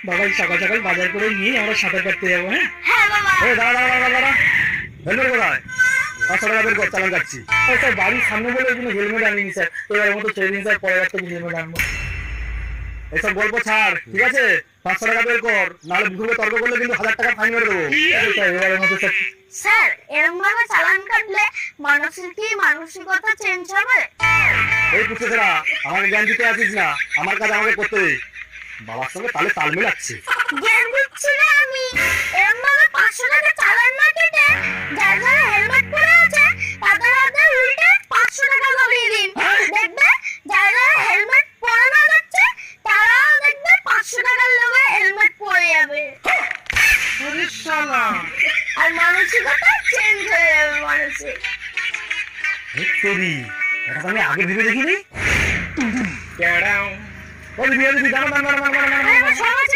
বাবা সকাল সকাল বাজার করে নিয়ে আমরা সাঁতার কাটতে যাবো। হ্যাঁ হ্যাঁ বাবা। এই দাঁড়া দাঁড়া দাঁড়া দাঁড়া, হেলমেট কোথায়? 500 টাকা বের কর, চালান কাটছি। স্যার বাড়ির সামনে বলে ওই জন্য হেলমেট আনিনি স্যার, এবারের মতো ছেড়ে দিন স্যার, পরের একটা হেলমেট আনবো। এসব গল্প ছাড়, ঠিক আছে? 500 টাকা বের কর, নাহলে গ্রুপে তর্ক করলে কিন্তু 1000 টাকা ফাইন মেরে দেবো। স্যার এবারের মতো স্যার। স্যার এরকম ভাবে চালান কাটলে মানুষের কি মানসিকতা চেঞ্জ হবে? এই পুত্রেরা, আমাকে জ্ঞান দিতে আসিস না, আমার কাজ আমাকে করতে দে। বাবার সঙ্গে তালে তাল মিলাচ্ছে। জ্ঞান দিচ্ছি না আমি, এরকম ভাবে 500 টাকা চালান না কেটে যার যারা হেলমেট পরে আছে তাদের হাতে উল্টে 500 টাকা ধরিয়ে দিন। দেখবে যারা যারা হেলমেট পরে না যাচ্ছে তারাও দেখবে 500 টাকার লোভে হেলমেট পরে যাবে। আর মানসিকতা চেঞ্জ হয়ে যাবে মানুষের। তোরি এটা তো আমি আগে ভেবে দেখিনি। ট্যাডাও। ওই বিয়ে দিবি, দাঁড়া দাঁড়া দাঁড়া দাঁড়া দাঁড়া। সমাজ